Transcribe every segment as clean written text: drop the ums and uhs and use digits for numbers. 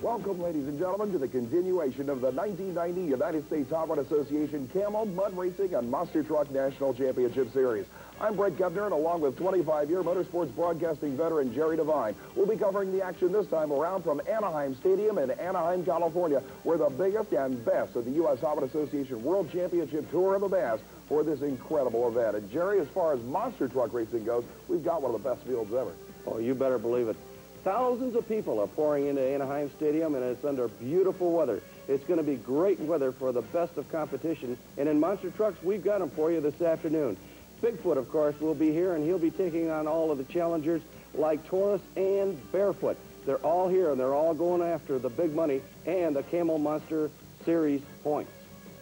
Welcome, ladies and gentlemen, to the continuation of the 1990 United States Hot Rod Association Camel, Mud Racing, and Monster Truck National Championship Series. I'm Brett Kepner, and along with 25-year motorsports broadcasting veteran Jerry Devine, we'll be covering the action this time around from Anahime Stadium in Anaheim, California, where the biggest and best of the U.S. Hot Rod Association World Championship Tour of the Bass for this incredible event. And, Jerry, as far as monster truck racing goes, we've got one of the best fields ever. Oh, you better believe it. Thousands of people are pouring into Anaheim Stadium, and it's under beautiful weather. It's going to be great weather for the best of competition. And in monster trucks, we've got them for you this afternoon. Bigfoot, of course, will be here, and he'll be taking on all of the challengers like Taurus and Barefoot. They're all here, and they're all going after the big money and the Camel Monster Series points.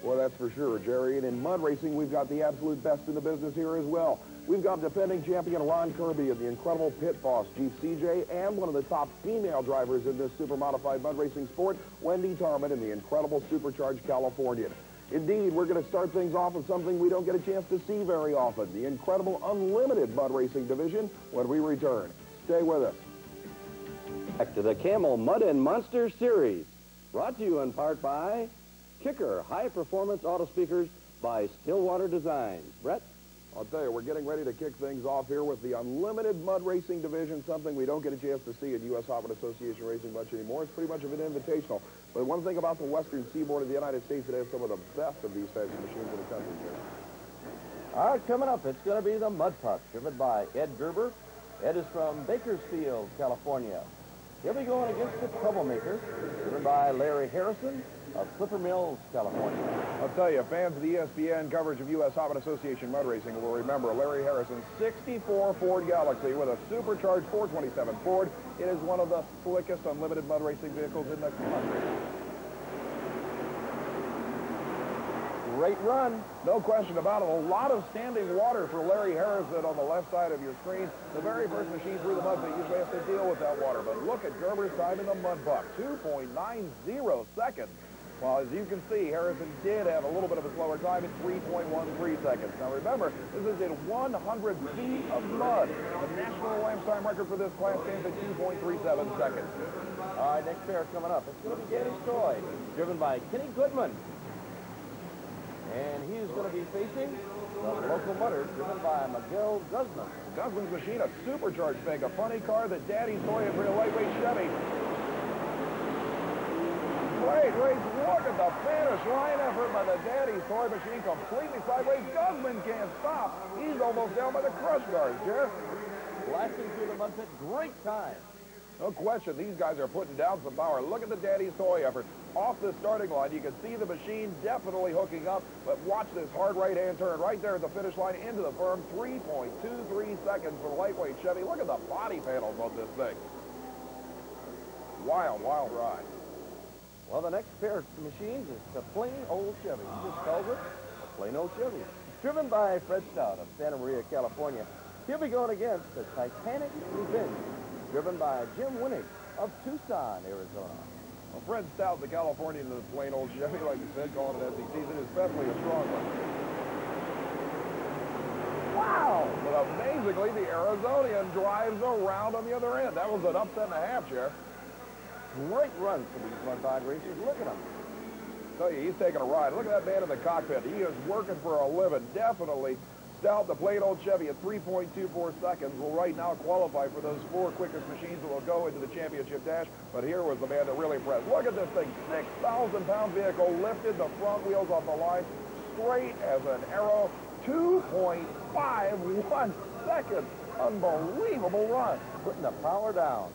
Well, that's for sure, Jerry. And in mud racing, we've got the absolute best in the business here as well. We've got defending champion Ron Kirby of the incredible Pit Boss Jeep CJ, and one of the top female drivers in this super modified mud racing sport, Wendy Tarman, in the incredible supercharged Californian. Indeed, we're going to start things off with something we don't get a chance to see very often, the incredible unlimited mud racing division, when we return. Stay with us. Back to the Camel Mud and Monster Series, brought to you in part by Kicker high-performance auto speakers by Stillwater Design. Brett? I'll tell you, we're getting ready to kick things off here with the unlimited mud racing division, something we don't get a chance to see in U.S. Hot Rod Association racing much anymore. It's pretty much of an invitational. But one thing about the western seaboard of the United States, it has some of the best of these types of machines in the country here. All right, coming up, it's going to be the Mud Puck, driven by Ed Gerber. Ed is from Bakersfield, California. He'll be going against the Troublemaker, driven by Larry Harrison of Clipper Mills, California. I'll tell you, fans of the ESPN coverage of U.S. Hot Rod Association mud racing will remember Larry Harrison's 64 Ford Galaxy with a supercharged 427 Ford. It is one of the slickest unlimited mud racing vehicles in the country. Great run. No question about it. A lot of standing water for Larry Harrison on the left side of your screen. The very first machine through the mud, they usually have to deal with that water. But look at Gerber's time in the mud buck, 2.90 seconds. Well, as you can see, Harrison did have a little bit of a slower time at 3.13 seconds. Now remember, this is in 100 feet of mud. The national lamp time record for this class stands at 2.37 seconds. All right, next pair coming up. It's going to be Danny's Toy, driven by Kenny Goodman. And he is going to be facing the local mudder, driven by Miguel Guzman. Guzman's machine, a supercharged thing, a funny car that Daddy's Toy for a lightweight Chevy. Great race. Look at the finish line effort by the Daddy's Toy machine, completely sideways. Guzman can't stop. He's almost down by the crush guards, Jeff. Blasting through the mud pit. Great time. No question, these guys are putting down some power. Look at the Daddy's Toy effort. Off the starting line, you can see the machine definitely hooking up, but watch this hard right-hand turn right there at the finish line into the berm. 3.23 seconds for the lightweight Chevy. Look at the body panels on this thing. Wild, wild ride. Well, the next pair of machines is the plain old Chevy. He just calls it a plain old Chevy. Driven by Fred Stout of Santa Maria, California. He'll be going against the Titanic Revenge, driven by Jim Winnick of Tucson, Arizona. Well, Fred Stout, the Californian, the plain old Chevy, like you said, calling it as he sees it, is definitely a strong one. Wow! But amazingly, the Arizonian drives around on the other end. That was an upset and a half, Sheriff. Great run for these mud bog racers. Look at him. I tell you, he's taking a ride. Look at that man in the cockpit. He is working for a living. Definitely Stout, the plain old Chevy, at 3.24 seconds, will right now qualify for those 4 quickest machines that will go into the championship dash. But here was the man that really impressed. Look at this thing. 6,000-pound vehicle lifted the front wheels off the line straight as an arrow. 2.51 seconds. Unbelievable run. Putting the power down.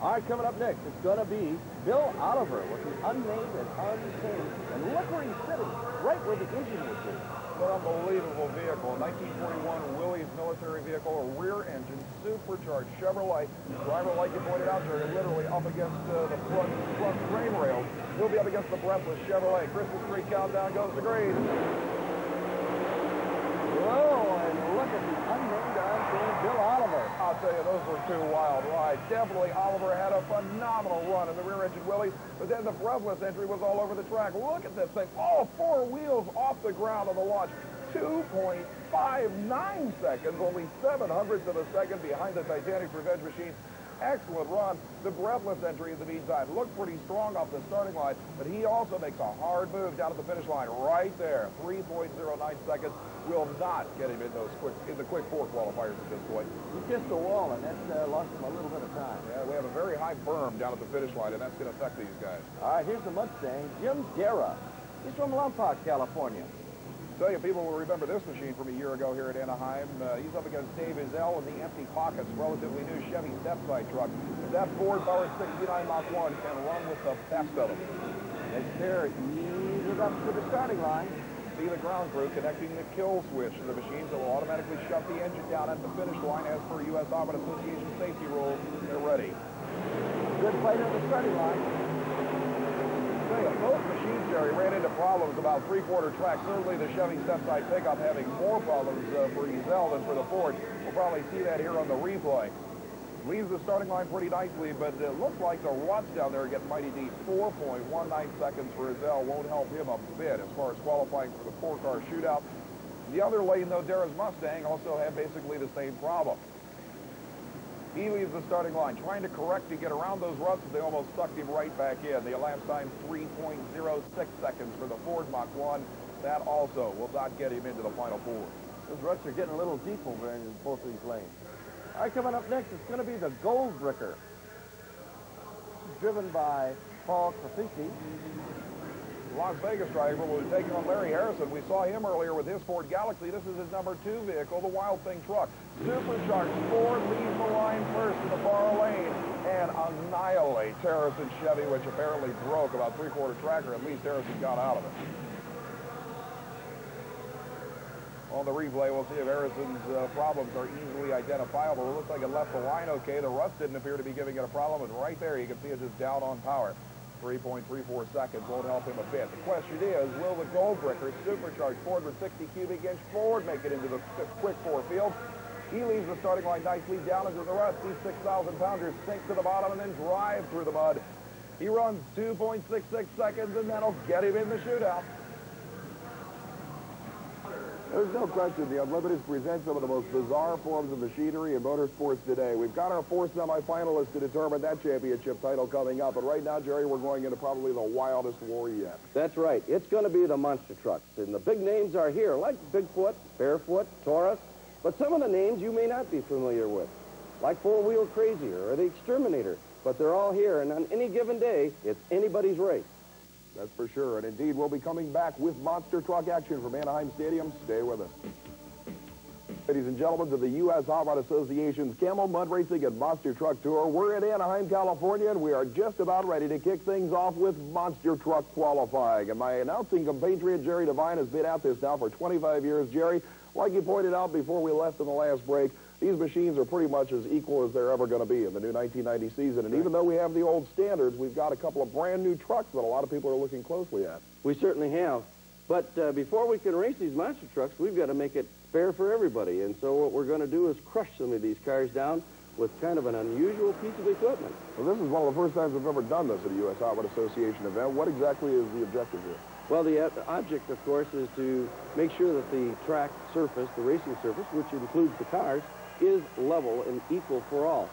All right, coming up next, it's going to be Bill Oliver with the unnamed and untamed. And look where he's sitting, right where the engine would be. An unbelievable vehicle, a 1941 Willys military vehicle, a rear-engine, supercharged Chevrolet. Driver, like you pointed out, Jerry, literally up against the front frame rails. He'll be up against the breathless Chevrolet. Christmas tree countdown goes to green. Whoa, and look at the unnamed untamed Bill Oliver. I'll tell you, those were 2 wild rides. Definitely Oliver had a phenomenal run in the rear-engine Willys, but then the breathless entry was all over the track. Look at this thing. All 4 wheels off the ground on the launch. 2.59 seconds, only 7/100ths of a second behind the Titanic Revenge machine. Excellent run. The breathless entry in the meantime looked pretty strong off the starting line, but he also makes a hard move down at the finish line right there. 3.09 seconds will not get him in the quick four qualifiers at this point. He kissed the wall, and that lost him a little bit of time. Yeah, we have a very high berm down at the finish line, and that's going to affect these guys. All right, here's the Mustang, Jim Guerra. He's from Lompoc, California. Tell you, people will remember this machine from a year ago here at Anaheim. He's up against Dave Izell in the empty pockets, relatively new Chevy step-side truck. That Ford-powered 69 Mach 1 can run with the best of them. Next pair eases up to the starting line. See the ground crew connecting the kill switch to the machines that will automatically shut the engine down at the finish line as per USHRA Association safety rules. They're ready. Good fight at the starting line. Both machines, Jerry, ran into problems about three-quarter track. Certainly the Chevy step-side pickup having more problems for Ezell than for the Ford. We'll probably see that here on the replay. Leaves the starting line pretty nicely, but it looks like the ruts down there get mighty deep. 4.19 seconds for Ezell won't help him a bit as far as qualifying for the four-car shootout. The other lane, though, Darrah's Mustang also had basically the same problem. He leaves the starting line, trying to correct to get around those ruts, but they almost sucked him right back in. The elapsed time, 3.06 seconds for the Ford Mach 1. That also will not get him into the Final Four. Those ruts are getting a little deep over in both of these lanes. All right, coming up next, it's going to be the Gold Bricker. Driven by Paul Trafici. Las Vegas driver will be taking on Larry Harrison. We saw him earlier with his Ford Galaxy. This is his number 2 vehicle, the Wild Thing truck. Supercharged Ford leads the line first in the far lane and annihilates Harrison's Chevy, which apparently broke about three-quarter tracker. At least Harrison got out of it. On the replay, we'll see if Harrison's problems are easily identifiable. It looks like it left the line okay. The rust didn't appear to be giving it a problem, and right there you can see it's just down on power. 3.34 seconds won't help him a bit. The question is, will the Gold Bricker supercharged Ford with 60 cubic inch Ford make it into the quick four field? He leaves the starting line nicely down into the rust. These 6,000-pounders sink to the bottom and then drive through the mud. He runs 2.66 seconds, and that'll get him in the shootout. There's no question the Unlimiteds present some of the most bizarre forms of machinery in motorsports today. We've got our 4 semifinalists to determine that championship title coming up. But right now, Jerry, we're going into probably the wildest war yet. That's right. It's going to be the monster trucks. And the big names are here, like Bigfoot, Barefoot, Taurus. But some of the names you may not be familiar with, like Four-Wheel Crazier or the Exterminator. But they're all here, and on any given day, it's anybody's race. That's for sure. And indeed, we'll be coming back with monster truck action from Anaheim Stadium. Stay with us. Ladies and gentlemen, to the USHRA Association's Camel Mud Racing and Monster Truck Tour. We're in Anaheim, California, and we are just about ready to kick things off with monster truck qualifying. And my announcing compatriot, Jerry Devine, has been at this now for 25 years. Jerry, like you pointed out before we left in the last break, these machines are pretty much as equal as they're ever going to be in the new 1990 season. And even though we have the old standards, we've got a couple of brand new trucks that a lot of people are looking closely at. We certainly have. But before we can race these monster trucks, we've got to make it fair for everybody. And so what we're going to do is crush some of these cars down with kind of an unusual piece of equipment. Well, this is one of the first times we've ever done this at a USHRA Association event. What exactly is the objective here? Well, the object, of course, is to make sure that the track surface, the racing surface, which includes the cars, is level and equal for all.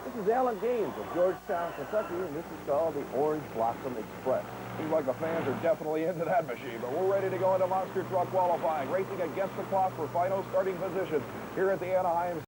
This is Alan Gaines of Georgetown, Kentucky, and this is called the Orange Blossom Express. Seems like the fans are definitely into that machine, but we're ready to go into monster truck qualifying, racing against the clock for final starting positions here at the Anaheim